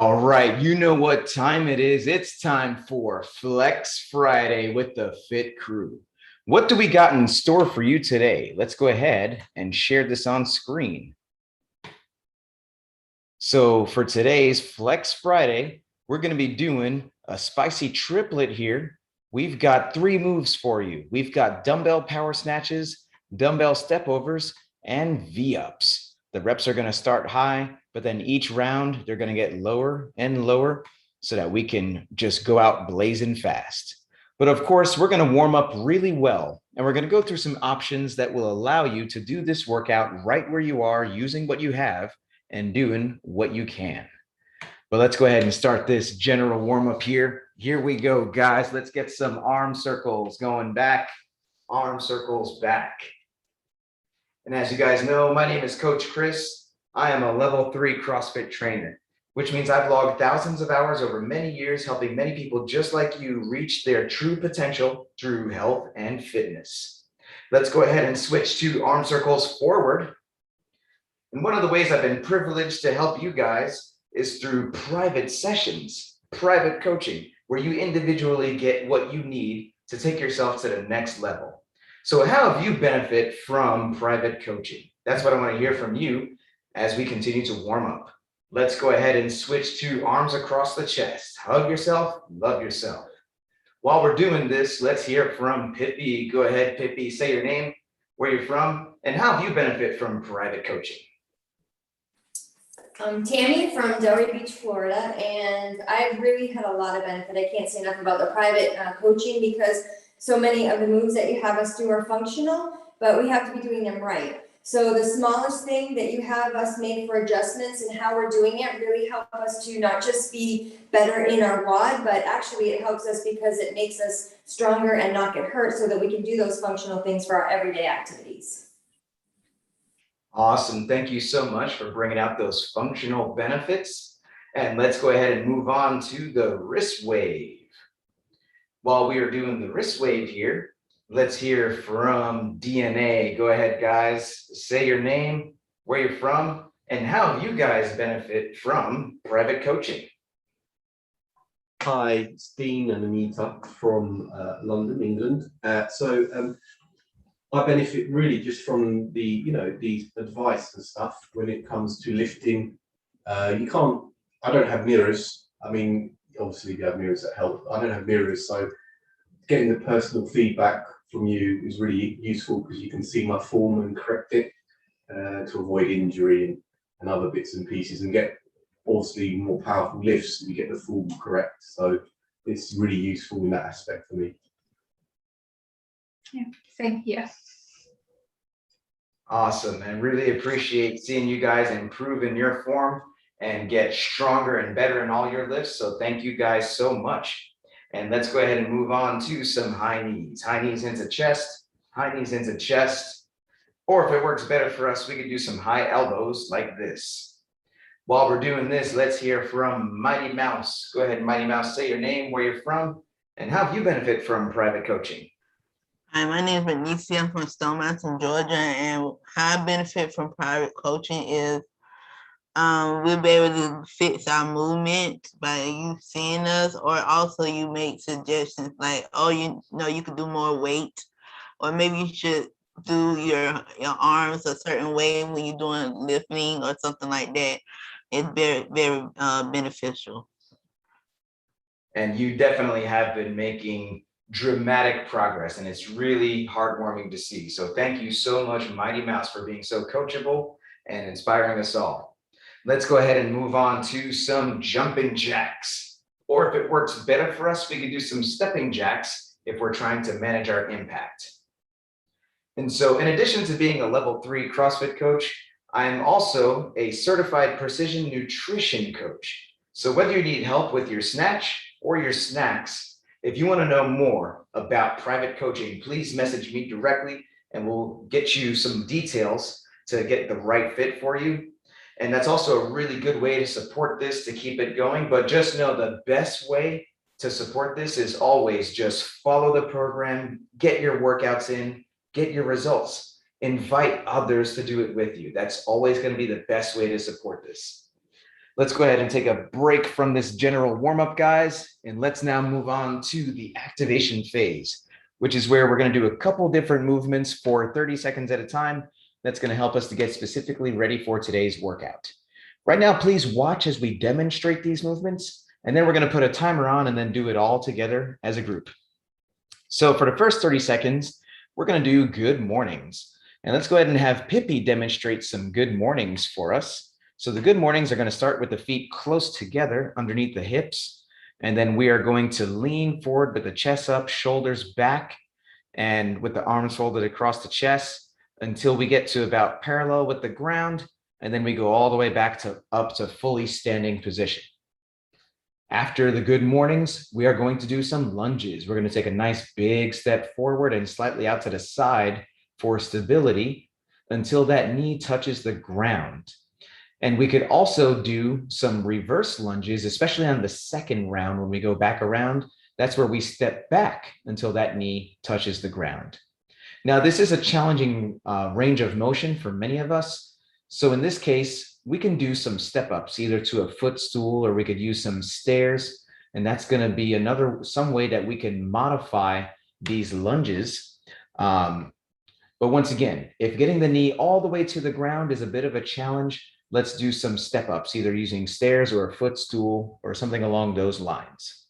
All right, you know what time it is. It's time for Flex Friday with the Fit Crew. What do we got in store for you today? Let's go ahead and share this on screen. So for today's Flex Friday, we're going to be doing a spicy triplet here. We've got 3 moves for you. We've got dumbbell power snatches, dumbbell step overs, and V-ups. The reps are going to start high, but then each round they're going to get lower and lower so that we can just go out blazing fast. But of course, we're going to warm up really well, and we're going to go through some options that will allow you to do this workout right where you are, using what you have and doing what you can. But let's go ahead and start this general warm up here. Here we go, guys. Let's get some arm circles going back, arm circles back. And as you guys know, my name is Coach Chris. I am a level 3 CrossFit trainer, which means I've logged thousands of hours over many years, helping many people just like you reach their true potential through health and fitness. Let's go ahead and switch to arm circles forward. And one of the ways I've been privileged to help you guys is through private sessions, private coaching, where you individually get what you need to take yourself to the next level. So how have you benefit from private coaching? That's what I want to hear from you as we continue to warm up. Let's go ahead and switch to arms across the chest. Hug yourself, love yourself. While we're doing this, let's hear from Pippi. Go ahead, Pippi, say your name, where you're from, and how have you benefit from private coaching? I'm Tammy from Delray Beach, Florida, and I've really had a lot of benefit. I can't say enough about the private coaching because so many of the moves that you have us do are functional, but we have to be doing them right. So the smallest thing that you have us make for adjustments and how we're doing it really help us to not just be better in our WOD, but actually it helps us because it makes us stronger and not get hurt so that we can do those functional things for our everyday activities. Awesome. Thank you so much for bringing out those functional benefits. And let's go ahead and move on to the wrist wave. While we are doing the wrist wave here, let's hear from DNA. Go ahead, guys. Say your name, where you're from, and how you guys benefit from private coaching. Hi, it's Dean and Anita from London, England. I benefit really just from the advice and stuff when it comes to lifting. I don't have mirrors. I mean, obviously you have mirrors that help. I don't have mirrors, so getting the personal feedback from you is really useful because you can see my form and correct it to avoid injury and other bits and pieces, and get obviously more powerful lifts so you get the form correct. So it's really useful in that aspect for me. Yeah, same here. Awesome, and really appreciate seeing you guys improve in your form and get stronger and better in all your lifts. So thank you guys so much. And let's go ahead and move on to some high knees. High knees into chest, high knees into chest. Or if it works better for us, we could do some high elbows like this. While we're doing this, let's hear from Mighty Mouse. Go ahead, Mighty Mouse, say your name, where you're from, and how have you benefit from private coaching? Hi, my name is Benicia. I'm from Stone Mountain, Georgia, and how I benefit from private coaching is we'll be able to fix our movement by you seeing us, or also you make suggestions like, oh, you could do more weight, or maybe you should do your arms a certain way when you're doing lifting or something like that. It's very, very beneficial. And you definitely have been making dramatic progress, and it's really heartwarming to see. So thank you so much, Mighty Mouse, for being so coachable and inspiring us all. Let's go ahead and move on to some jumping jacks. Or if it works better for us, we could do some stepping jacks if we're trying to manage our impact. And so in addition to being a level 3 CrossFit coach, I am also a certified precision nutrition coach. So whether you need help with your snatch or your snacks, if you want to know more about private coaching, please message me directly and we'll get you some details to get the right fit for you. And that's also a really good way to support this, to keep it going. But just know the best way to support this is always just follow the program, get your workouts in, get your results, invite others to do it with you. That's always going to be the best way to support this. Let's go ahead and take a break from this general warm-up, guys, and let's now move on to the activation phase, which is where we're going to do a couple different movements for 30 seconds at a time. That's going to help us to get specifically ready for today's workout. Right now, please watch as we demonstrate these movements, and then we're going to put a timer on and then do it all together as a group. So for the first 30 seconds, we're going to do good mornings. And let's go ahead and have Pippi demonstrate some good mornings for us. So the good mornings are going to start with the feet close together underneath the hips. And then we are going to lean forward with the chest up, shoulders back, and with the arms folded across the chest until we get to about parallel with the ground. And then we go all the way back to up to fully standing position. After the good mornings, we are going to do some lunges. We're going to take a nice big step forward and slightly out to the side for stability until that knee touches the ground. And we could also do some reverse lunges, especially on the second round when we go back around. That's where we step back until that knee touches the ground. Now, this is a challenging range of motion for many of us. So in this case, we can do some step ups, either to a footstool or we could use some stairs. And that's going to be some way that we can modify these lunges. But once again, if getting the knee all the way to the ground is a bit of a challenge, let's do some step ups, either using stairs or a footstool or something along those lines.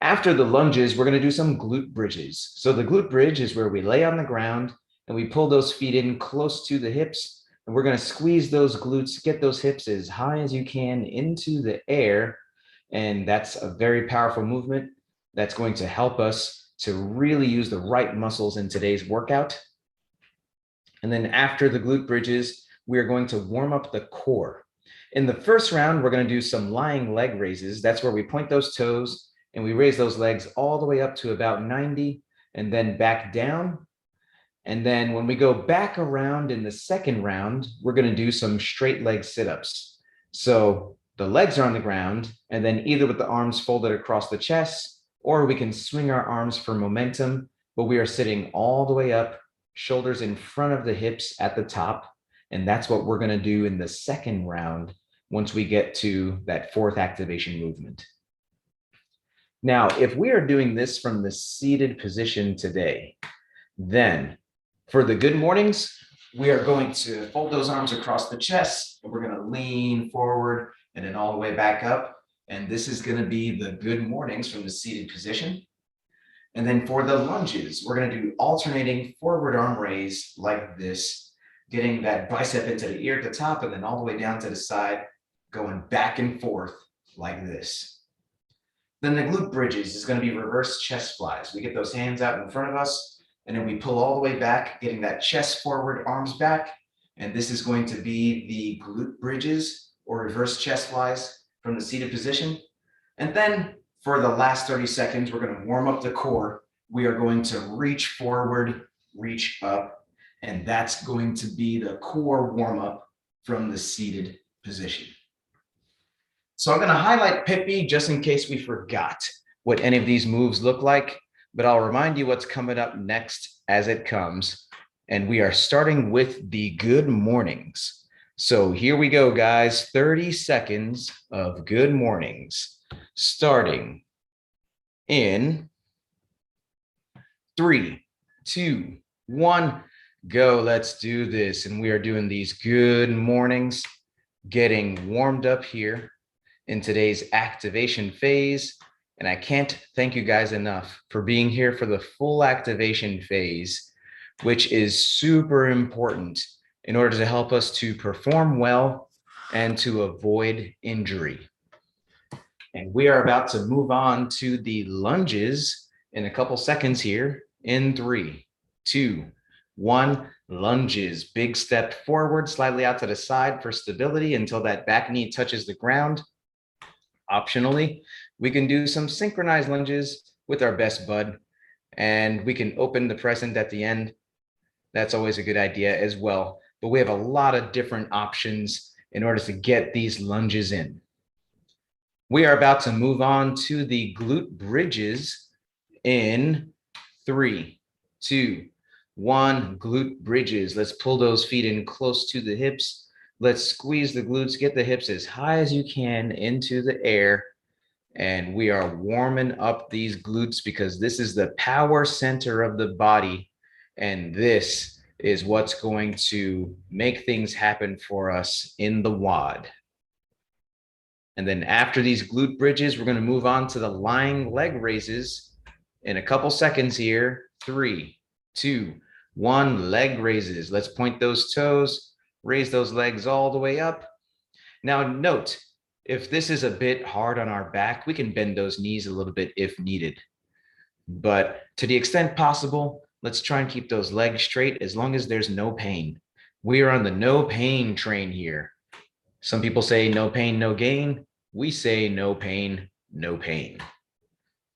After the lunges, we're going to do some glute bridges. So the glute bridge is where we lay on the ground and we pull those feet in close to the hips. And we're going to squeeze those glutes, get those hips as high as you can into the air. And that's a very powerful movement that's going to help us to really use the right muscles in today's workout. And then after the glute bridges, we are going to warm up the core. In the first round, we're going to do some lying leg raises. That's where we point those toes and we raise those legs all the way up to about 90 and then back down. And then when we go back around in the second round, we're going to do some straight leg sit-ups. So the legs are on the ground and then either with the arms folded across the chest, or we can swing our arms for momentum, but we are sitting all the way up, shoulders in front of the hips at the top. And that's what we're going to do in the second round once we get to that fourth activation movement. Now, if we are doing this from the seated position today, then for the good mornings, we are going to fold those arms across the chest and we're going to lean forward and then all the way back up. And this is going to be the good mornings from the seated position. And then for the lunges, we're going to do alternating forward arm raise like this, getting that bicep into the ear at the top and then all the way down to the side, going back and forth like this. Then the glute bridges is going to be reverse chest flies. We get those hands out in front of us and then we pull all the way back, getting that chest forward, arms back. And this is going to be the glute bridges or reverse chest flies from the seated position. And then for the last 30 seconds, we're going to warm up the core. We are going to reach forward, reach up, and that's going to be the core warm up from the seated position. So I'm going to highlight Pippi just in case we forgot what any of these moves look like, but I'll remind you what's coming up next as it comes. And we are starting with the good mornings. So here we go, guys, 30 seconds of good mornings. Starting in 3, 2, 1, go. Let's do this. And we are doing these good mornings, getting warmed up here in today's activation phase. And I can't thank you guys enough for being here for the full activation phase, which is super important in order to help us to perform well and to avoid injury. And we are about to move on to the lunges in a couple seconds here in 3, 2, 1, lunges. Big step forward, slightly out to the side for stability until that back knee touches the ground. Optionally, we can do some synchronized lunges with our best bud, and we can open the present at the end. That's always a good idea as well. But we have a lot of different options in order to get these lunges in. We are about to move on to the glute bridges in 3, 2, 1, glute bridges. Let's pull those feet in close to the hips. Let's squeeze the glutes, get the hips as high as you can into the air. And we are warming up these glutes because this is the power center of the body. And this is what's going to make things happen for us in the WOD. And then after these glute bridges, we're going to move on to the lying leg raises in a couple seconds here. 3, 2, 1, leg raises. Let's point those toes, raise those legs all the way up. Now note, if this is a bit hard on our back, we can bend those knees a little bit if needed. But to the extent possible, let's try and keep those legs straight as long as there's no pain. We are on the no pain train here. Some people say no pain, no gain. We say no pain, no pain.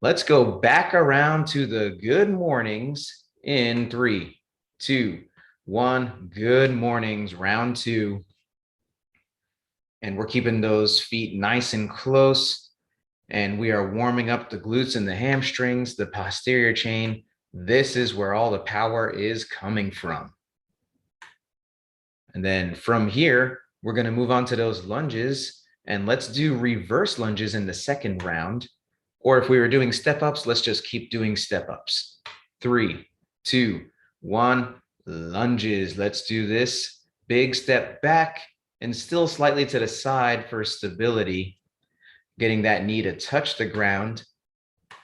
Let's go back around to the good mornings in 3, 2, 1. Good mornings, round 2. And we're keeping those feet nice and close. And we are warming up the glutes and the hamstrings, the posterior chain. This is where all the power is coming from. And then from here, we're going to move on to those lunges. And let's do reverse lunges in the second round. Or if we were doing step-ups, let's just keep doing step-ups. 3, 2, 1, lunges. Let's do this. Big step back and still slightly to the side for stability. Getting that knee to touch the ground.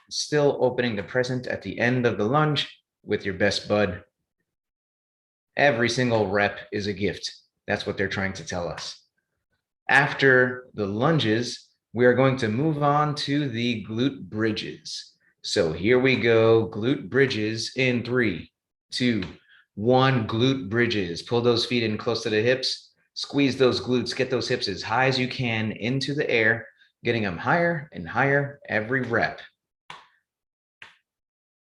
Still opening the present at the end of the lunge with your best bud. Every single rep is a gift. That's what they're trying to tell us. After the lunges, we are going to move on to the glute bridges. So here we go, glute bridges in 3, 2, 1, glute bridges. Pull those feet in close to the hips, squeeze those glutes, get those hips as high as you can into the air, getting them higher and higher every rep.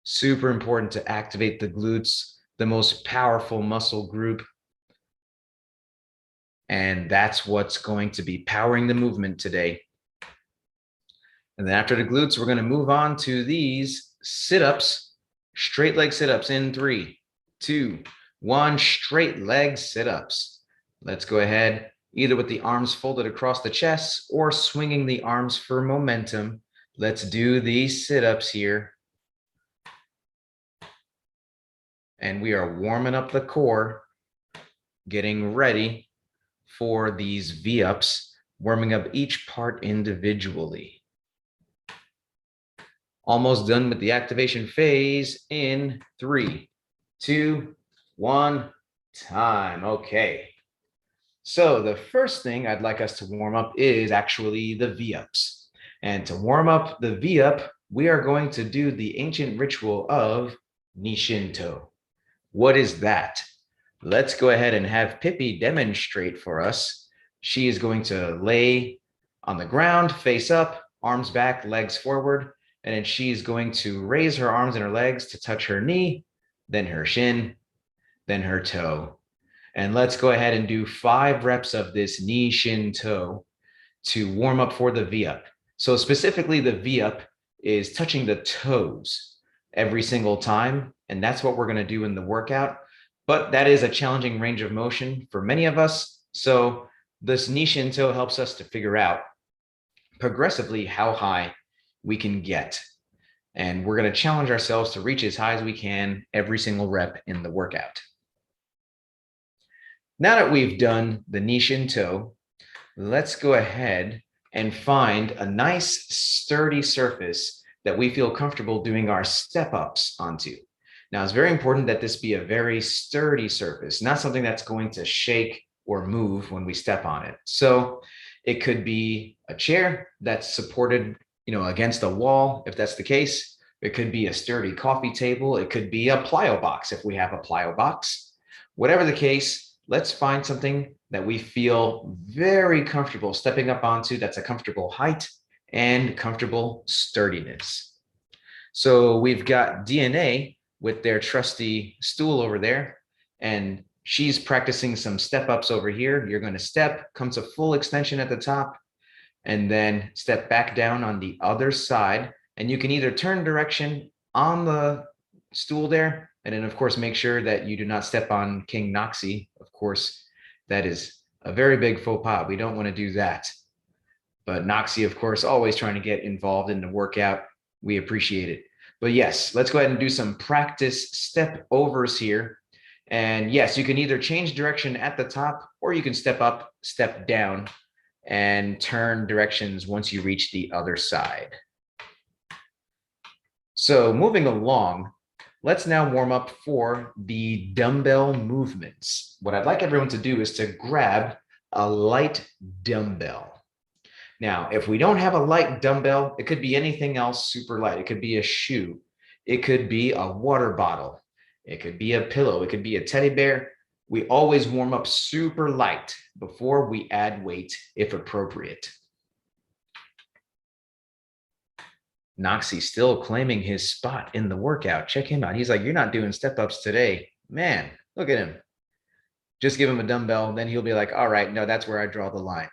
Super important to activate the glutes, the most powerful muscle group. And that's what's going to be powering the movement today. And then after the glutes, we're going to move on to these sit-ups, straight leg sit-ups in 3, 2, 1, straight leg sit-ups. Let's go ahead, either with the arms folded across the chest or swinging the arms for momentum. Let's do these sit-ups here. And we are warming up the core, getting ready for these V-ups, warming up each part individually. Almost done with the activation phase in 3, 2, 1, time. Okay. So the first thing I'd like us to warm up is actually the V-ups. And to warm up the V-up, we are going to do the ancient ritual of Nishinto. What is that? Let's go ahead and have Pippi demonstrate for us. She is going to lay on the ground, face up, arms back, legs forward, and then she's going to raise her arms and her legs to touch her knee, then her shin, then her toe. And let's go ahead and do 5 reps of this knee, shin, toe to warm up for the V-up. So specifically the V-up is touching the toes every single time. And that's what we're going to do in the workout. But that is a challenging range of motion for many of us. So this knee, shin, toe helps us to figure out progressively how high we can get. And we're going to challenge ourselves to reach as high as we can every single rep in the workout. Now that we've done the knee, shin, toe, let's go ahead and find a nice sturdy surface that we feel comfortable doing our step-ups onto. Now, it's very important that this be a very sturdy surface, not something that's going to shake or move when we step on it. So it could be a chair that's supported, against a wall, if that's the case. It could be a sturdy coffee table. It could be a plyo box if we have a plyo box. Whatever the case, let's find something that we feel very comfortable stepping up onto that's a comfortable height and comfortable sturdiness. So we've got DNA with their trusty stool over there, and she's practicing some step-ups over here. You're going to step, come to full extension at the top, and then step back down on the other side. And you can either turn direction on the stool there, and then of course make sure that you do not step on King Noxie. Of course, that is A very big faux pas. We don't want to do that. But Noxie, of course, always trying to get involved in the workout. We appreciate it. But yes, let's go ahead and do some practice step overs here. And yes, you can either change direction at the top or you can step up, step down, and turn directions once you reach the other side. So moving along, let's now warm up for the dumbbell movements. What I'd like everyone to do is to grab a light dumbbell. Now, if we don't have a light dumbbell, it could be anything else super light. It could be a shoe. It could be a water bottle. It could be a pillow. It could be a teddy bear. We always warm up super light before we add weight if appropriate. Noxie still claiming his spot in the workout. Check him out. He's like, you're not doing step-ups today. Man, look at him. Just give him a dumbbell. Then he'll be like, all right, no, that's where I draw the line.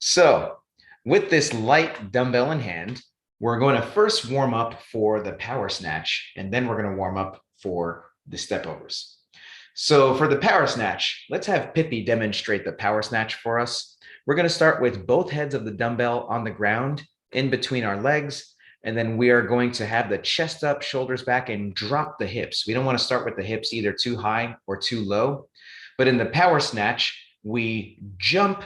So with this light dumbbell in hand, we're going to first warm up for the power snatch, and then we're going to warm up for the step overs. So for the power snatch, let's have Pippi demonstrate the power snatch for us. We're going to start with both heads of the dumbbell on the ground in between our legs, and then we are going to have the chest up, shoulders back, and drop the hips. We don't want to start with the hips either too high or too low. But in the power snatch, we jump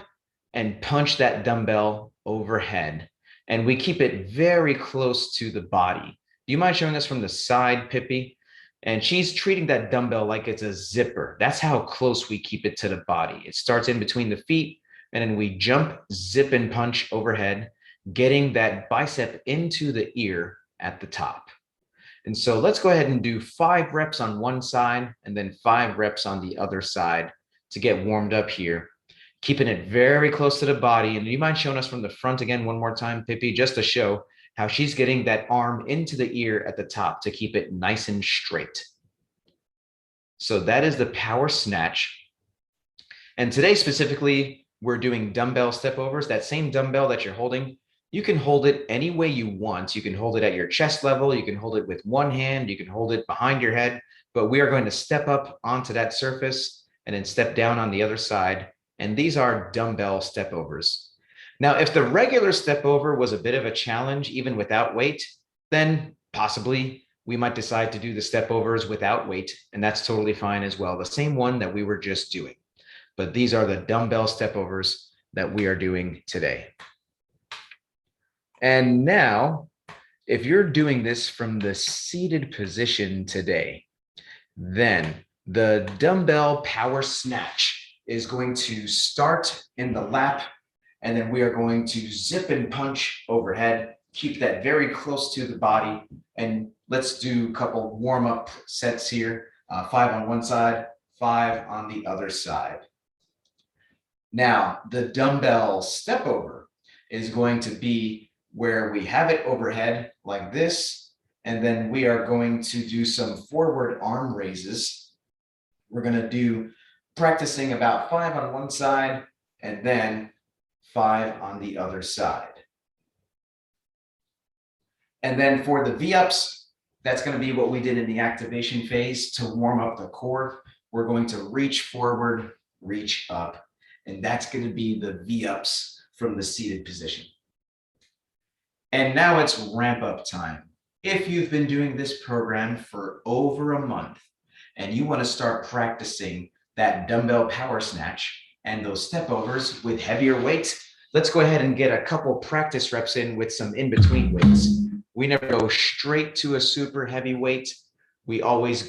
and punch that dumbbell overhead, and we keep it very close to the body. Do you mind showing us from the side, Pippi? And she's treating that dumbbell like it's a zipper. That's how close we keep it to the body. It starts in between the feet, and then we jump, zip, and punch overhead, getting that bicep into the ear at the top. And so let's go ahead and do 5 reps on one side and then 5 reps on the other side to get warmed up here, keeping it very close to the body. And do you mind showing us from the front again one more time, Pippi, just to show how she's getting that arm into the ear at the top to keep it nice and straight. So that is the power snatch. And today specifically, we're doing dumbbell step overs. That same dumbbell that you're holding, you can hold it any way you want. You can hold it at your chest level. You can hold it with one hand. You can hold it behind your head. But we are going to step up onto that surface and then step down on the other side. And these are dumbbell step overs. Now, if the regular step over was a bit of a challenge, even without weight, then possibly we might decide to do the step overs without weight. And that's totally fine as well. The same one that we were just doing. But these are the dumbbell step overs that we are doing today. And now, if you're doing this from the seated position today, then the dumbbell power snatch is going to start in the lap, and then we are going to zip and punch overhead, keep that very close to the body, and let's do a couple warm-up sets here, 5 on one side, 5 on the other side. Now, the dumbbell step over is going to be where we have it overhead like this, and then we are going to do some forward arm raises. We're going to do practicing about 5 on one side and then 5 on the other side. And then for the V-ups, that's going to be what we did in the activation phase to warm up the core. We're going to reach forward, reach up, and that's going to be the V-ups from the seated position. And now it's ramp up time. If you've been doing this program for over a month and you want to start practicing that dumbbell power snatch and those step overs with heavier weights, let's go ahead and get a couple practice reps in with some in-between weights. We never go straight to a super heavy weight. We always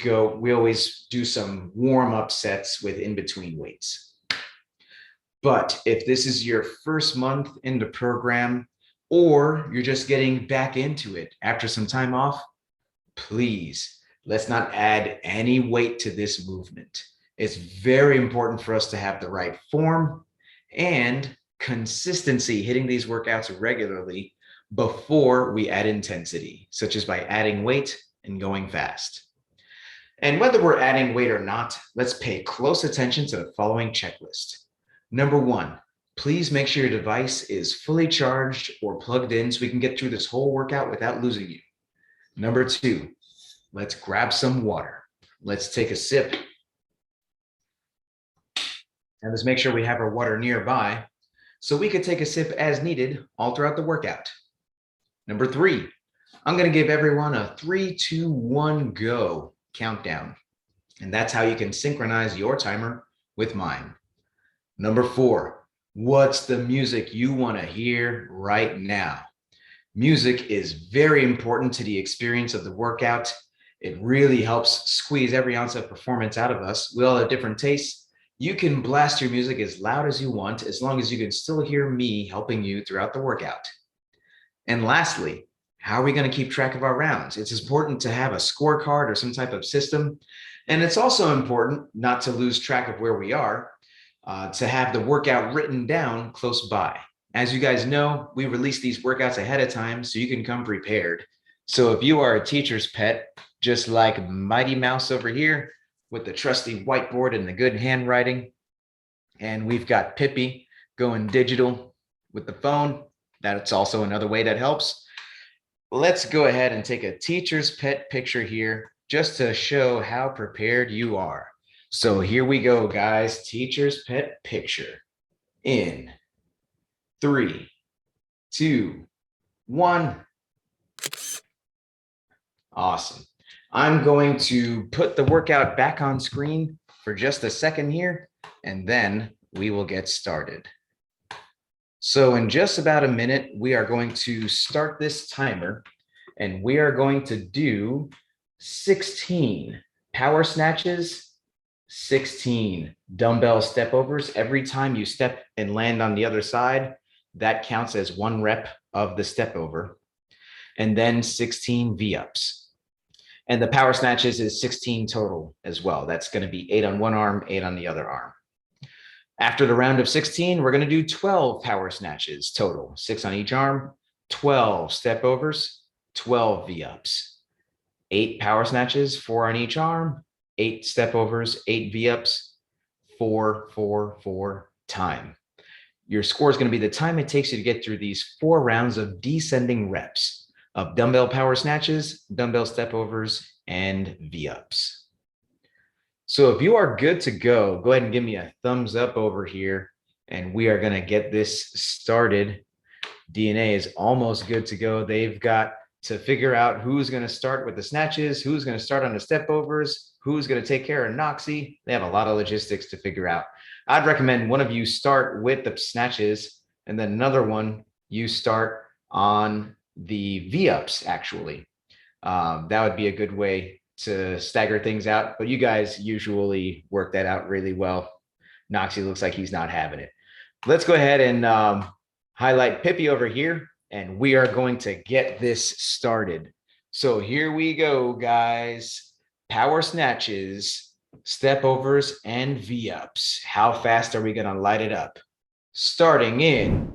do some warm-up sets with in-between weights. But if this is your first month in the program, or you're just getting back into it after some time off, please, let's not add any weight to this movement. It's very important for us to have the right form and consistency hitting these workouts regularly before we add intensity, such as by adding weight and going fast. And whether we're adding weight or not, let's pay close attention to the following checklist. Number 1, please make sure your device is fully charged or plugged in so we can get through this whole workout without losing you. Number 2, let's grab some water. Let's take a sip. And let's make sure we have our water nearby so we could take a sip as needed all throughout the workout. Number 3, I'm going to give everyone a 3, 2, 1, go countdown. And that's how you can synchronize your timer with mine. Number 4, what's the music you want to hear right now? Music is very important to the experience of the workout. It really helps squeeze every ounce of performance out of us. We all have different tastes. You can blast your music as loud as you want, as long as you can still hear me helping you throughout the workout. And lastly, how are we going to keep track of our rounds? It's important to have a scorecard or some type of system. And it's also important not to lose track of where we are, to have the workout written down close by. As you guys know, we release these workouts ahead of time so you can come prepared. So if you are a teacher's pet, just like Mighty Mouse over here with the trusty whiteboard and the good handwriting, and we've got Pippi going digital with the phone, that's also another way that helps. Let's go ahead and take a teacher's pet picture here just to show how prepared you are. So here we go, guys. Teacher's pet picture in 3, 2, 1. Awesome. I'm going to put the workout back on screen for just a second here, and then we will get started. So in just about a minute, we are going to start this timer, and we are going to do 16 power snatches, 16 dumbbell step overs. Every time you step and land on the other side, that counts as 1 rep of the step over. And then 16 V-ups. And the power snatches is 16 total as well. That's going to be 8 on one arm, 8 on the other arm. After the round of 16, we're going to do 12 power snatches total, 6 on each arm, 12 step overs, 12 V-ups, 8 power snatches, 4 on each arm, 8 step overs, 8 V-ups, 4, 4, 4 time. Your score is going to be the time it takes you to get through these 4 rounds of descending reps of dumbbell power snatches, dumbbell step overs, and V-ups. So if you are good to go, go ahead and give me a thumbs up over here, and we are going to get this started. DNA is almost good to go. They've got to figure out who's going to start with the snatches, who's going to start on the step overs, who's going to take care of Noxie. They have a lot of logistics to figure out. I'd recommend one of you start with the snatches, and then another one you start on the V-ups, actually. That would be a good way to stagger things out, but you guys usually work that out really well. Noxie looks like he's not having it. Let's go ahead and highlight Pippi over here, and we are going to get this started. So here we go, guys. Power snatches, step overs, and V-ups. How fast are we going to light it up? Starting in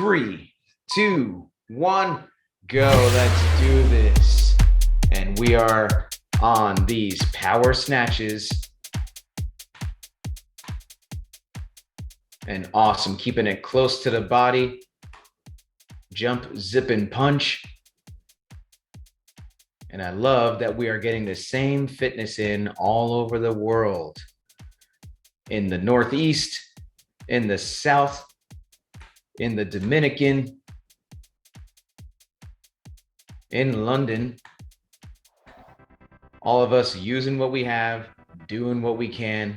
3, 2, 1, go. Let's do this. And we are on these power snatches. And awesome, keeping it close to the body. Jump, zip, and punch. And I love that we are getting the same fitness in all over the world. In the Northeast, in the South, in the Dominican, in London. All of us using what we have, doing what we can,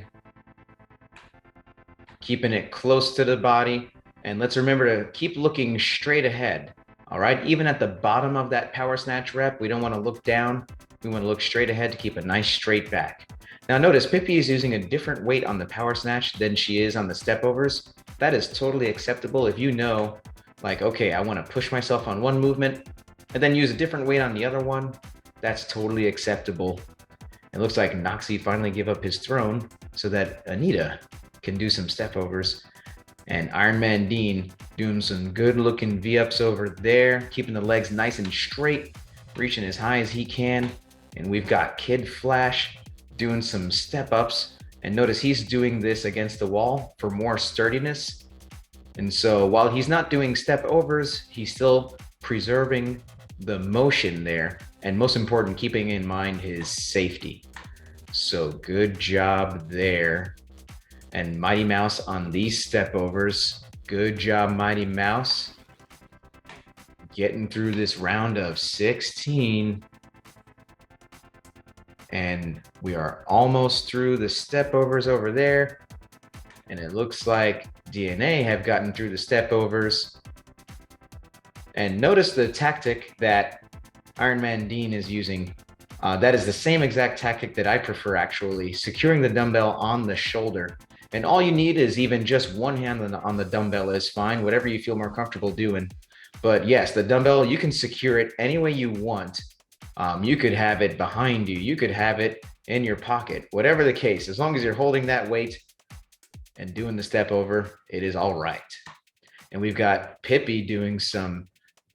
keeping it close to the body. And let's remember to keep looking straight ahead. All right, even at the bottom of that power snatch rep, we don't want to look down. We want to look straight ahead to keep a nice straight back. Now notice Pippi is using a different weight on the power snatch than she is on the step overs. That is totally acceptable if you know, like, okay, I want to push myself on one movement and then use a different weight on the other one. That's totally acceptable. It looks like Noxie finally gave up his throne so that Anita can do some step overs. And Iron Man Dean doing some good looking V-ups over there, keeping the legs nice and straight, reaching as high as he can. And we've got Kid Flash doing some step ups. And notice he's doing this against the wall for more sturdiness. And so while he's not doing step overs, he's still preserving the motion there. And most important, keeping in mind his safety. So good job there. And Mighty Mouse on these step overs. Good job, Mighty Mouse. Getting through this round of 16. And we are almost through the step overs over there. And it looks like DNA have gotten through the step overs. And notice the tactic that Ironman Dean is using. That is the same exact tactic that I prefer, actually, securing the dumbbell on the shoulder. And all you need is even just one hand on the dumbbell is fine, whatever you feel more comfortable doing. But yes, the dumbbell, you can secure it any way you want. You could have it behind you. You could have it in your pocket, whatever the case. As long as you're holding that weight and doing the step over, it is all right. And we've got Pippi doing some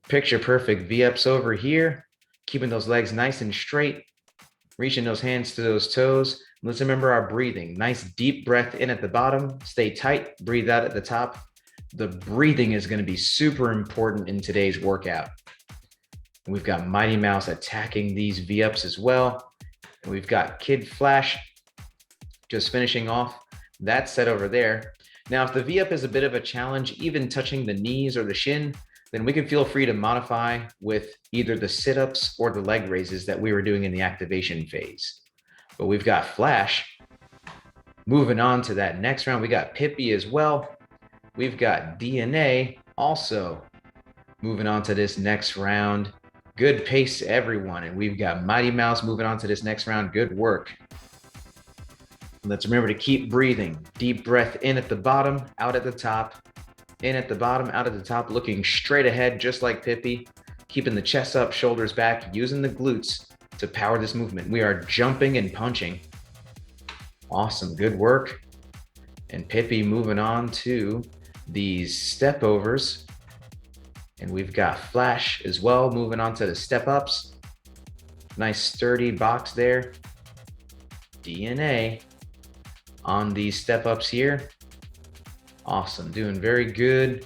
picture perfect V-ups over here, keeping those legs nice and straight, reaching those hands to those toes. Let's remember our breathing. Nice deep breath in at the bottom, stay tight, breathe out at the top. The breathing is going to be super important in today's workout. And we've got Mighty Mouse attacking these V-ups as well. And we've got Kid Flash just finishing off that set over there. Now, if the V-up is a bit of a challenge, even touching the knees or the shin, then we can feel free to modify with either the sit-ups or the leg raises that we were doing in the activation phase. But we've got Flash moving on to that next round. We got Pippi as well. We've got DNA also moving on to this next round. Good pace, everyone. And we've got Mighty Mouse moving on to this next round. Good work. Let's remember to keep breathing. Deep breath in at the bottom, out at the top. In at the bottom, out at the top, looking straight ahead, just like Pippi. Keeping the chest up, shoulders back, using the glutes to power this movement. We are jumping and punching. Awesome, good work. And Pippi moving on to these step overs. And we've got Flash as well, moving on to the step ups. Nice sturdy box there. DNA on these step ups here. Awesome, doing very good.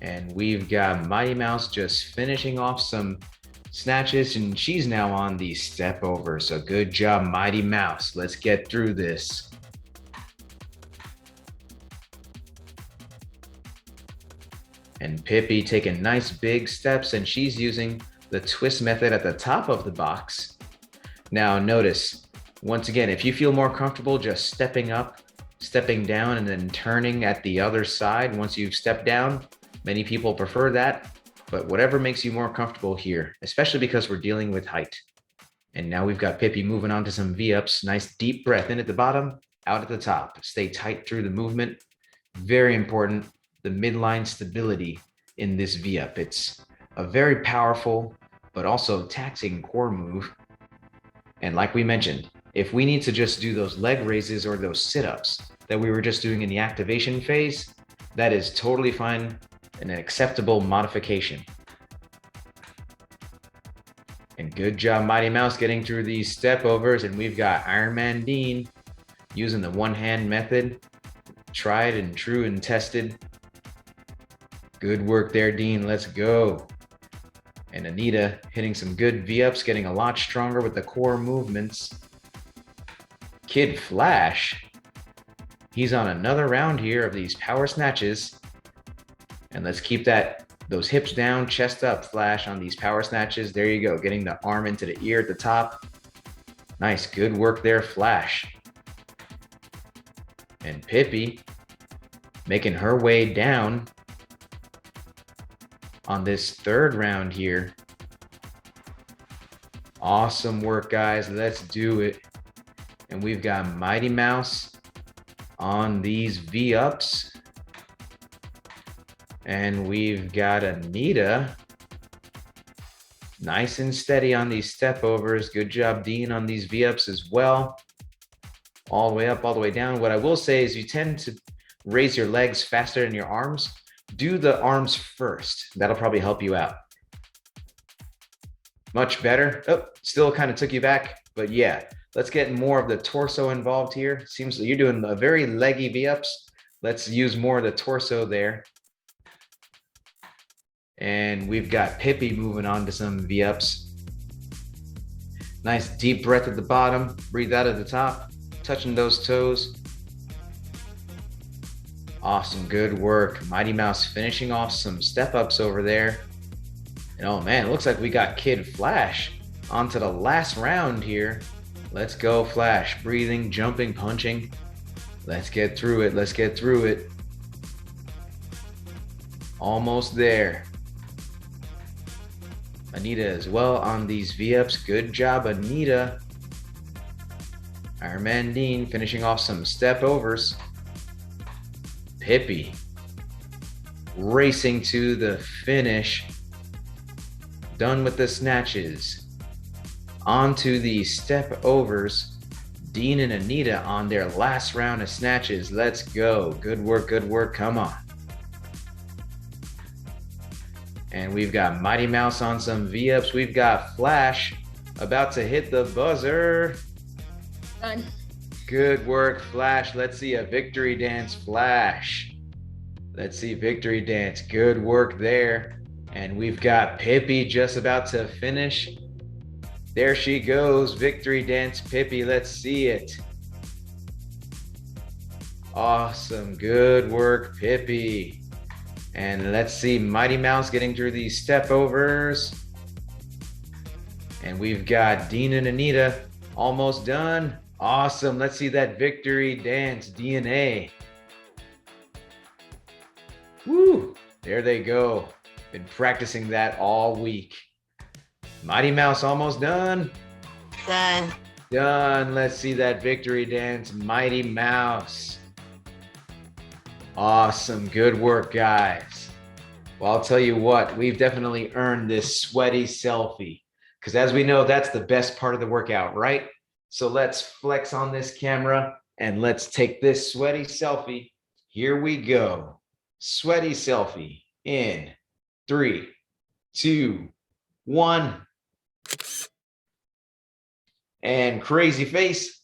And we've got Mighty Mouse just finishing off some snatches, and she's now on the step over. So good job, Mighty Mouse. Let's get through this. And Pippi taking nice big steps, and she's using the twist method at the top of the box. Now notice, once again, if you feel more comfortable just stepping up, stepping down, and then turning at the other side once you've stepped down, many people prefer that, but whatever makes you more comfortable here, especially because we're dealing with height. And now we've got Pippi moving on to some V-ups. Nice deep breath in at the bottom, out at the top. Stay tight through the movement. Very important, the midline stability in this V-up. It's a very powerful, but also taxing core move. And like we mentioned, if we need to just do those leg raises or those sit-ups that we were just doing in the activation phase, that is totally fine and an acceptable modification. And good job, Mighty Mouse, getting through these step overs. And we've got Ironman Dean using the one hand method, tried and true and tested. Good work there, Dean. Let's go. And Anita hitting some good V-ups, getting a lot stronger with the core movements. Kid Flash, he's on another round here of these power snatches. And let's keep those hips down, chest up, Flash, on these power snatches. There you go, getting the arm into the ear at the top. Nice, good work there, Flash. And Pippi making her way down on this third round here. Awesome work, guys. Let's do it. And we've got Mighty Mouse on these V-ups. And we've got Anita nice and steady on these step overs. Good job, Dean, on these V-ups as well. All the way up, all the way down. What I will say is you tend to raise your legs faster than your arms. Do the arms first. That'll probably help you out. Much better. Oh, still kind of took you back, but yeah. Let's get more of the torso involved here. Seems like you're doing a very leggy V-ups. Let's use more of the torso there. And we've got Pippi moving on to some V-ups. Nice deep breath at the bottom. Breathe out at the top. Touching those toes. Awesome, good work. Mighty Mouse finishing off some step ups over there. And oh man, it looks like we got Kid Flash onto the last round here. Let's go, Flash. Breathing, jumping, punching. Let's get through it. Let's get through it. Almost there. Anita as well on these V-ups. Good job, Anita. Iron Man Dean finishing off some step overs. Pippi racing to the finish. Done with the snatches. On to the step overs. Dean and Anita on their last round of snatches. Let's go. Good work, good work. Come on. And we've got Mighty Mouse on some V-ups. We've got Flash about to hit the buzzer. Done. Good work, Flash. Let's see a victory dance, Flash. Let's see victory dance. Good work there. And we've got Pippi just about to finish. There she goes. Victory dance, Pippi. Let's see it. Awesome. Good work, Pippi. And let's see Mighty Mouse getting through these step overs. And we've got Dean and Anita almost done. Awesome. Let's see that victory dance, DNA. Woo! There they go. Been practicing that all week. Mighty Mouse almost done. Done. Done. Let's see that victory dance, Mighty Mouse. Awesome. Good work, guys. Well, I'll tell you what, we've definitely earned this sweaty selfie because as we know, that's the best part of the workout, right? So let's flex on this camera and let's take this sweaty selfie. Here we go. Sweaty selfie in 3, 2, 1. And crazy face.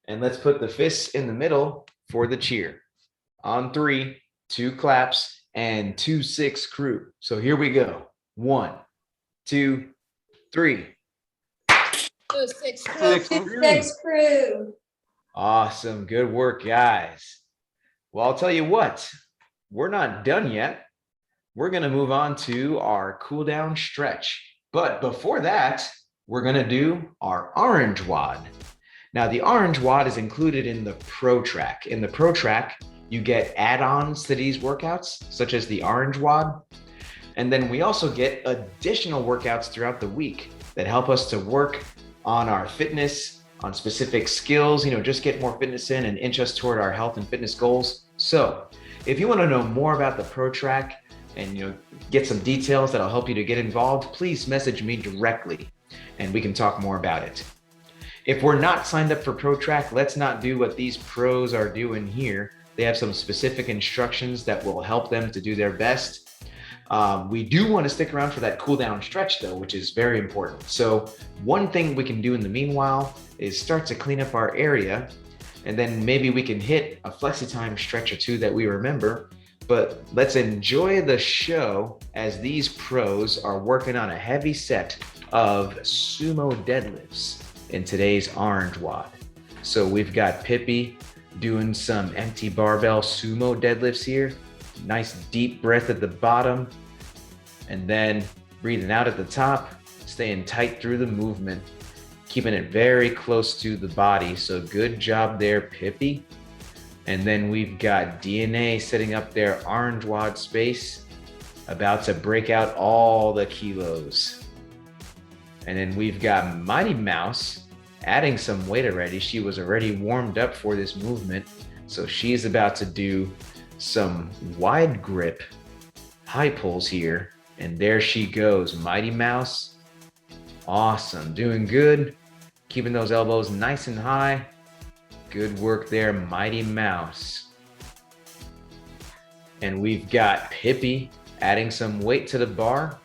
And let's put the fists in the middle for the cheer. On 3, 2 claps and 2, 6 crew. So here we go. 1, 2, 3. 2, 6 crew. 6 6 crew. Awesome. Good work, guys. Well, I'll tell you what, we're not done yet. We're going to move on to our cool down stretch. But before that, we're going to do our orange WOD. Now, the orange WOD is included in the Pro Track. In the Pro Track, you get add-ons to these workouts, such as the orange WOD. And then we also get additional workouts throughout the week that help us to work on our fitness, on specific skills, just get more fitness in and inch us toward our health and fitness goals. So if you want to know more about the Pro Track and get some details that'll help you to get involved, please message me directly and we can talk more about it. If we're not signed up for Pro Track, let's not do what these pros are doing here. They have some specific instructions that will help them to do their best. We do want to stick around for that cool down stretch though, which is very important. So one thing we can do in the meanwhile is start to clean up our area, and then maybe we can hit a flexi time stretch or two that we remember. But let's enjoy the show as these pros are working on a heavy set of sumo deadlifts in today's orange WOD. So we've got Pippi doing some empty barbell sumo deadlifts here. Nice deep breath at the bottom, and then breathing out at the top, staying tight through the movement, keeping it very close to the body. So good job there, Pippi. And then we've got DNA setting up their orange WOD space, about to break out all the kilos. And then we've got Mighty Mouse adding some weight already. She was already warmed up for this movement. So she's about to do some wide grip high pulls here. And there she goes, Mighty Mouse. Awesome, doing good. Keeping those elbows nice and high. Good work there, Mighty Mouse. And we've got Pippi adding some weight to the bar.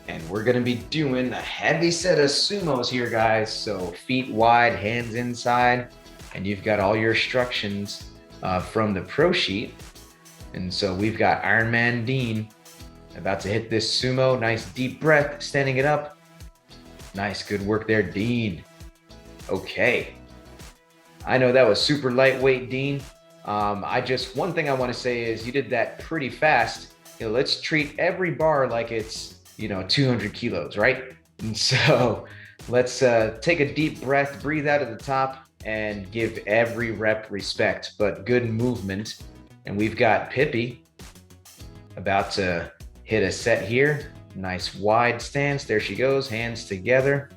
And we're gonna be doing a heavy set of sumos here, guys. So feet wide, hands inside. And you've got all your instructions from the pro sheet. And so we've got Iron Man Dean about to hit this sumo. Nice deep breath, standing it up. Nice, good work there, Dean. Okay, I know that was super lightweight, Dean. One thing I want to say is you did that pretty fast. Let's treat every bar like it's, 200 kilos, right? And so let's take a deep breath, breathe out at the top, and give every rep respect, but good movement. And we've got Pippi about to hit a set here. Nice wide stance. There she goes, hands together.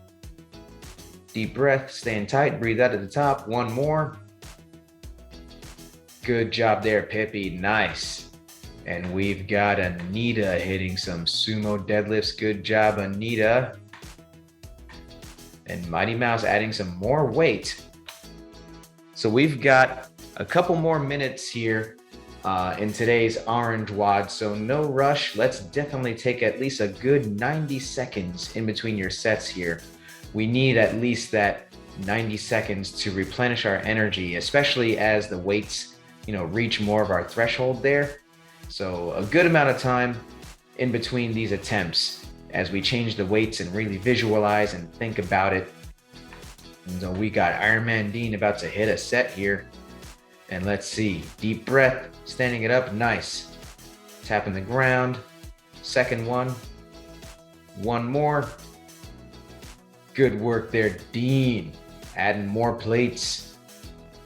Deep breath, staying tight, breathe out at the top. One more. Good job there, Pippi. Nice. And we've got Anita hitting some sumo deadlifts. Good job, Anita. And Mighty Mouse adding some more weight. So we've got a couple more minutes here in today's orange WOD. So no rush. Let's definitely take at least a good 90 seconds in between your sets here. We need at least that 90 seconds to replenish our energy, especially as the weights, reach more of our threshold there. So a good amount of time in between these attempts as we change the weights and really visualize and think about it. And so we got Ironman Dean about to hit a set here. And let's see, deep breath, standing it up, nice. Tapping the ground, second one. One more. Good work there, Dean. Adding more plates.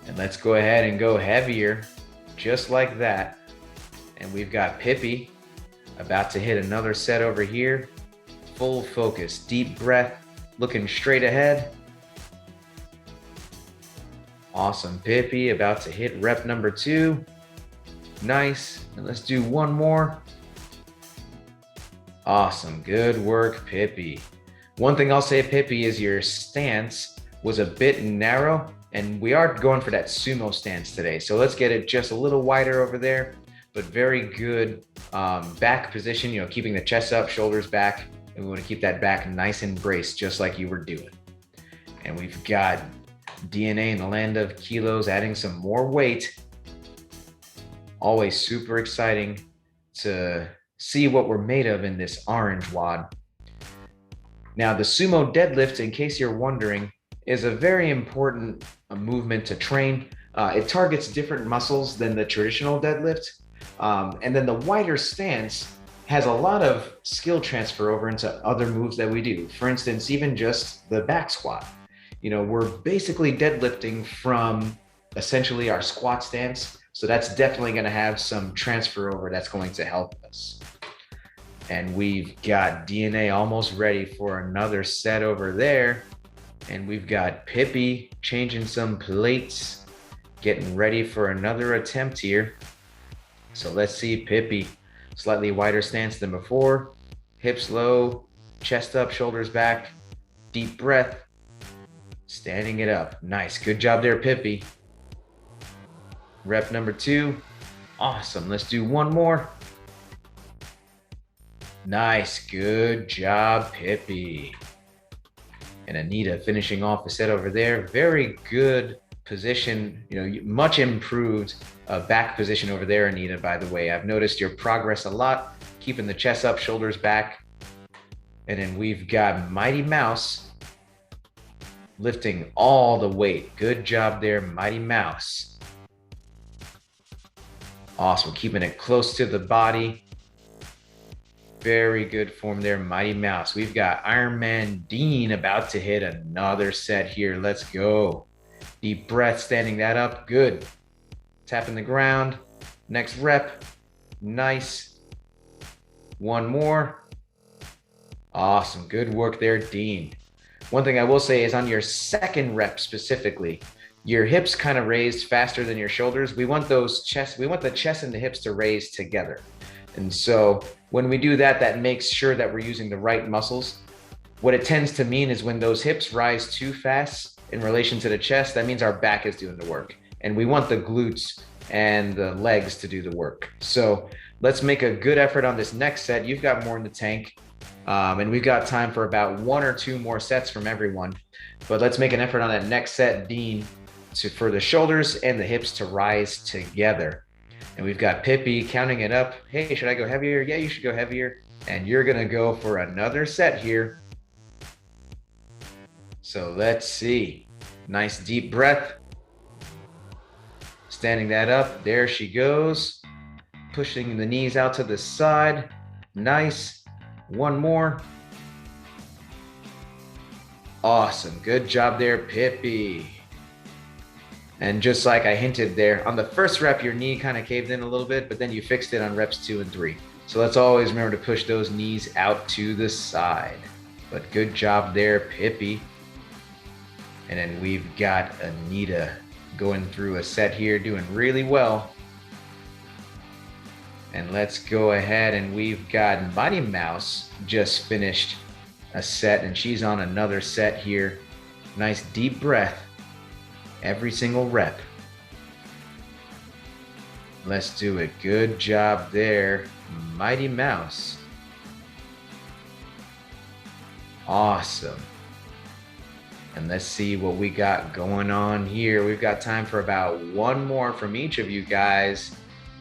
And let's go ahead and go heavier, just like that. And we've got Pippi about to hit another set over here. Full focus, deep breath, looking straight ahead. Awesome, Pippi about to hit rep number 2. Nice, and let's do one more. Awesome, good work, Pippi. One thing I'll say, Pippi, is your stance was a bit narrow, and we are going for that sumo stance today. So let's get it just a little wider over there, but very good back position, keeping the chest up, shoulders back, and we want to keep that back nice and braced, just like you were doing. And we've got DNA in the land of kilos, adding some more weight. Always super exciting to see what we're made of in this orange WOD. Now, the sumo deadlift, in case you're wondering, is a very important movement to train. It targets different muscles than the traditional deadlift. And then the wider stance has a lot of skill transfer over into other moves that we do. For instance, even just the back squat. We're basically deadlifting from essentially our squat stance. So that's definitely going to have some transfer over that's going to help us. And we've got DNA almost ready for another set over there. And we've got Pippi changing some plates, getting ready for another attempt here. So let's see Pippi, slightly wider stance than before. Hips low, chest up, shoulders back, deep breath, standing it up. Nice, good job there, Pippi. Rep number 2. Awesome, let's do one more. Nice, good job, Pippi. And Anita finishing off the set over there. Very good position, much improved back position over there, Anita, by the way. I've noticed your progress a lot, keeping the chest up, shoulders back. And then we've got Mighty Mouse lifting all the weight. Good job there, Mighty Mouse. Awesome, keeping it close to the body. Very good form there, Mighty Mouse. We've got Ironman Dean about to hit another set here. Let's go. Deep breath, standing that up. Good. Tapping the ground. Next rep. Nice. One more. Awesome. Good work there, Dean. One thing I will say is on your second rep specifically, your hips kind of raised faster than your shoulders. We want the chest and the hips to raise together. And so when we do that, that makes sure that we're using the right muscles. What it tends to mean is when those hips rise too fast in relation to the chest, that means our back is doing the work. And we want the glutes and the legs to do the work. So let's make a good effort on this next set. You've got more in the tank. And we've got time for about 1 or 2 more sets from everyone. But let's make an effort on that next set, Dean, for the shoulders and the hips to rise together. And we've got Pippi counting it up. Hey, should I go heavier? Yeah, you should go heavier. And you're going to go for another set here. So let's see. Nice deep breath. Standing that up, there she goes. Pushing the knees out to the side. Nice. One more. Awesome. Good job there, Pippi. And just like I hinted there, on the first rep, your knee kind of caved in a little bit, but then you fixed it on reps 2 and 3. So let's always remember to push those knees out to the side. But good job there, Pippi. And then we've got Anita going through a set here, doing really well. And let's go ahead, and we've got Mighty Mouse just finished a set, and she's on another set here. Nice deep breath every single rep. Let's do it. Good job there, Mighty Mouse. Awesome. And let's see what we got going on here. We've got time for about one more from each of you guys.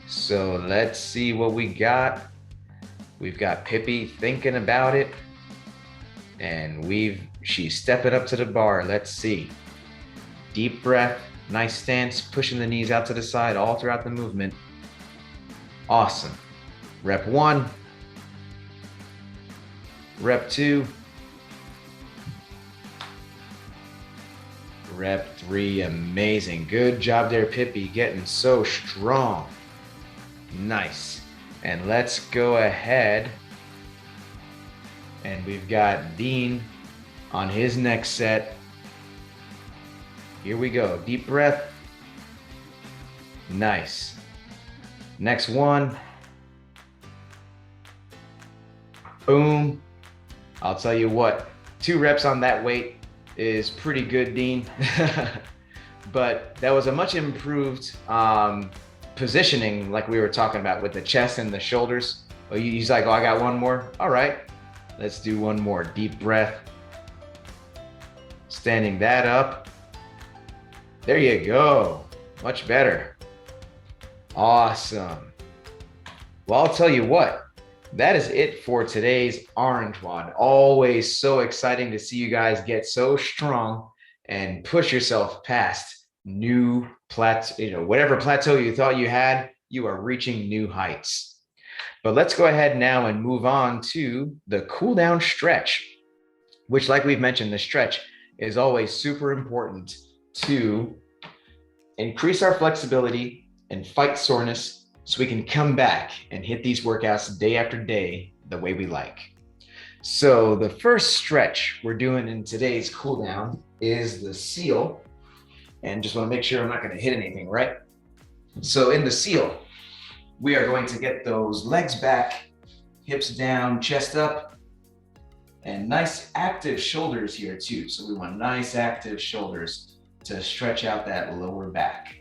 So let's see what we got. We've got Pippi thinking about it. And she's stepping up to the bar. Let's see. Deep breath, nice stance, pushing the knees out to the side all throughout the movement. Awesome. Rep 1. Rep 2. Rep 3, amazing. Good job there, Pippi, getting so strong. Nice. And let's go ahead. And we've got Dean on his next set. Here we go. Deep breath. Nice. Next one. Boom. I'll tell you what, 2 reps on that weight is pretty good, Dean. But that was a much improved positioning, like we were talking about with the chest and the shoulders. He's like, oh, I got one more. All right, let's do one more. Deep breath. Standing that up. There you go. Much better. Awesome. Well, I'll tell you what. That is it for today's Orange WOD. Always so exciting to see you guys get so strong and push yourself past new plateau, whatever plateau you thought you had, you are reaching new heights. But let's go ahead now and move on to the cool down stretch, which, like we've mentioned, the stretch is always super important to increase our flexibility and fight soreness, so we can come back and hit these workouts day after day the way we like. So the first stretch we're doing in today's cool down is the seal. And just want to make sure I'm not going to hit anything, right? So in the seal, we are going to get those legs back, hips down, chest up, and nice active shoulders here too. So we want nice active shoulders to stretch out that lower back.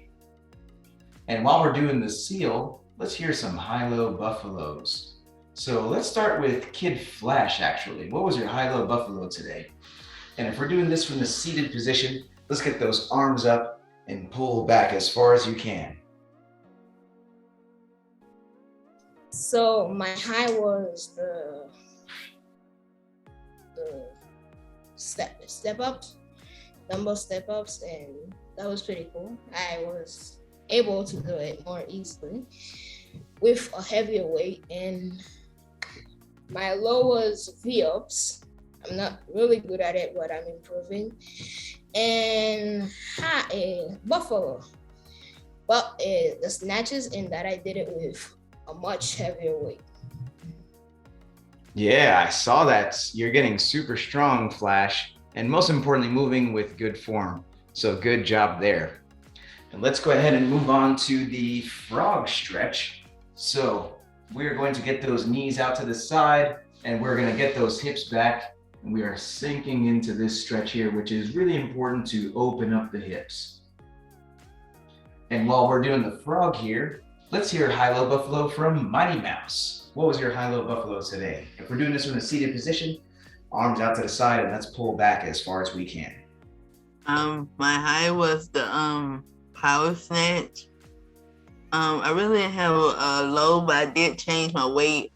And while we're doing the seal, let's hear some high-low buffaloes. So let's start with Kid Flash, actually. What was your high-low buffalo today? And if we're doing this from the seated position, let's get those arms up and pull back as far as you can. So my high was the step ups, dumbbell step ups, and that was pretty cool. I was able to do it more easily with a heavier weight. And my low was V-ups. I'm not really good at it, but I'm improving. And buffalo. But the snatches, in that I did it with a much heavier weight. Yeah, I saw that. You're getting super strong, Flash, and most importantly, moving with good form. So good job there. And let's go ahead and move on to the frog stretch. So we're going to get those knees out to the side, and we're going to get those hips back. And we are sinking into this stretch here, which is really important to open up the hips. And while we're doing the frog here, let's hear high-low buffalo from Mighty Mouse. What was your high-low buffalo today? If we're doing this from a seated position, arms out to the side, and let's pull back as far as we can. My high was the power snatch. I really didn't have a low, but I did change my weight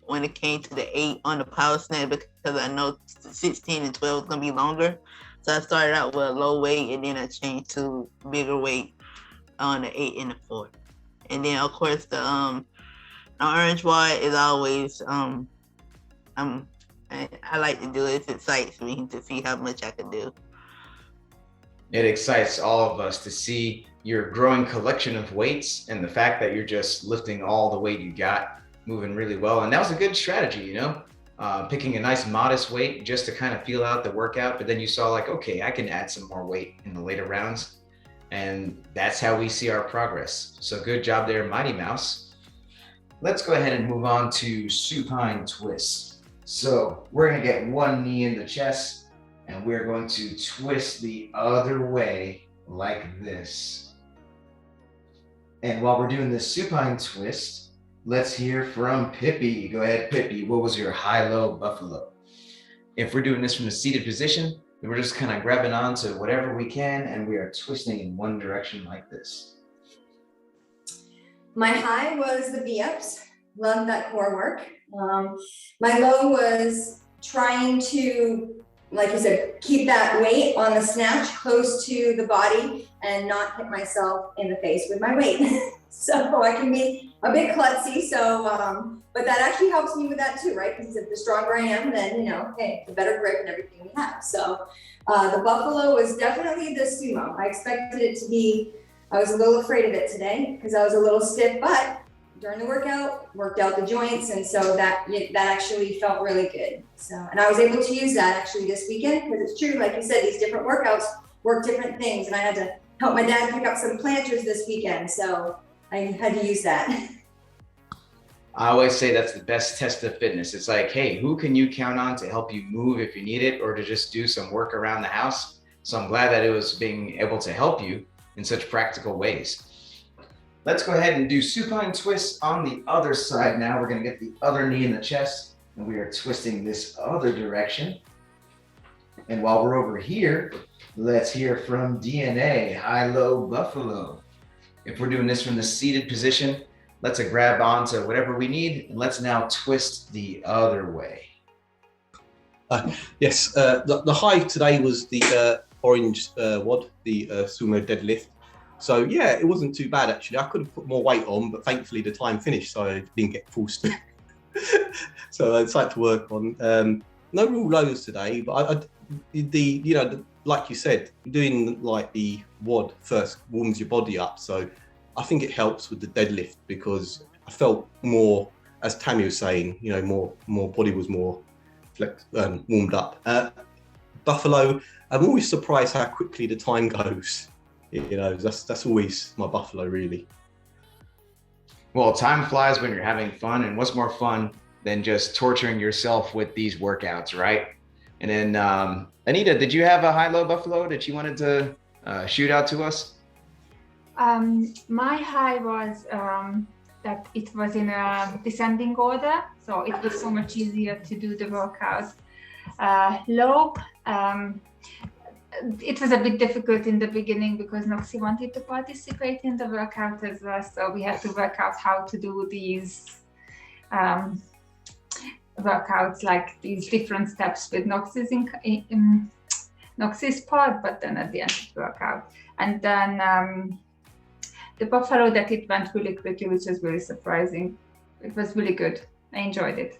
when it came to the 8 on the power snatch, because I know 16 and 12 is gonna be longer. So I started out with a low weight, and then I changed to bigger weight on the 8 and the 4. And then of course the orange WOD is always I like to do it. It excites me to see how much I can do. It excites all of us to see your growing collection of weights and the fact that you're just lifting all the weight you got, moving really well. And that was a good strategy, you know, picking a nice modest weight just to kind of feel out the workout. But then you saw like, okay, I can add some more weight in the later rounds. And that's how we see our progress. So good job there, Mighty Mouse. Let's go ahead and move on to supine twist. So we're gonna get one knee in the chest and we're going to twist the other way like this. And while we're doing this supine twist, let's hear from Pippi. Go ahead, Pippi. What was your high-low buffalo? If we're doing this from the seated position, then we're just kind of grabbing on to whatever we can and we are twisting in one direction like this. My high was the V-ups. Love that core work. My low was trying to, like you said, keep that weight on the snatch close to the body and not hit myself in the face with my weight. So I can be a bit klutzy. So, but that actually helps me with that too, right? Because if the stronger I am, then, you know, hey, the better grip and everything we have. So the buffalo was definitely the sumo. I expected it to be, I was a little afraid of it today because I was a little stiff, but during the workout, worked out the joints, and so that actually felt really good. So, and I was able to use that actually this weekend because it's true, like you said, these different workouts work different things, and I had to help my dad pick up some planters this weekend, so I had to use that. I always say that's the best test of fitness. It's like, hey, who can you count on to help you move if you need it or to just do some work around the house? So I'm glad that it was being able to help you in such practical ways. Let's go ahead and do supine twists on the other side now. We're gonna get the other knee in the chest and we are twisting this other direction. And while we're over here, let's hear from DNA, high-low buffalo. If we're doing this from the seated position, let's grab onto whatever we need and let's now twist the other way. Yes, the high today was the orange WOD, the sumo deadlift. So yeah, it wasn't too bad actually. I could have put more weight on, but thankfully the time finished, so I didn't get forced to. So it's like to work on. No real lows today, but like you said, doing like the WOD first warms your body up. So I think it helps with the deadlift because I felt more, as Tammy was saying, you know, more body was more warmed up. Buffalo, I'm always surprised how quickly the time goes. You know, that's always my buffalo, really. Well, time flies when you're having fun, and what's more fun than just torturing yourself with these workouts, right? And then, Anita, did you have a high-low buffalo that you wanted to shoot out to us? My high was that it was in a descending order, so it was so much easier to do the workout. Low, it was a bit difficult in the beginning because Noxie wanted to participate in the workout as well, so we had to work out how to do these workouts, like these different steps with Noxie's in Noxie's part, but then at the end of the workout. And then the buffalo, that it went really quickly, which was really surprising. It was really good. I enjoyed it.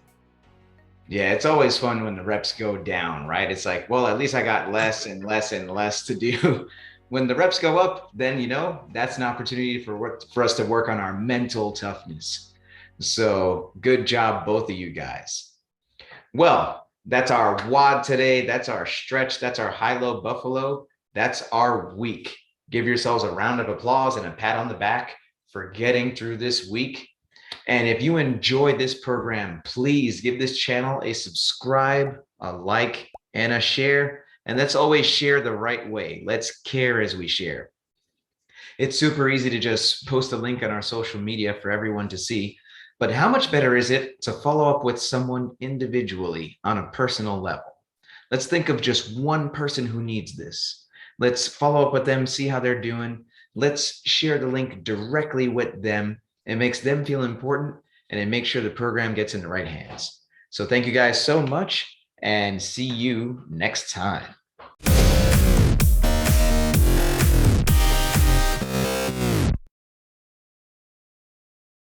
Yeah, it's always fun when the reps go down, right? It's like, well, at least I got less and less and less to do. When the reps go up, then, you know, that's an opportunity for us to work on our mental toughness. So good job, both of you guys. Well, that's our WOD today. That's our stretch. That's our high-low buffalo. That's our week. Give yourselves a round of applause and a pat on the back for getting through this week. And if you enjoyed this program, please give this channel a subscribe, a like, and a share. And let's always share the right way. Let's care as we share. It's super easy to just post a link on our social media for everyone to see. But how much better is it to follow up with someone individually on a personal level? Let's think of just one person who needs this. Let's follow up with them, see how they're doing. Let's share the link directly with them. It makes them feel important, and it makes sure the program gets in the right hands. So thank you guys so much, and see you next time.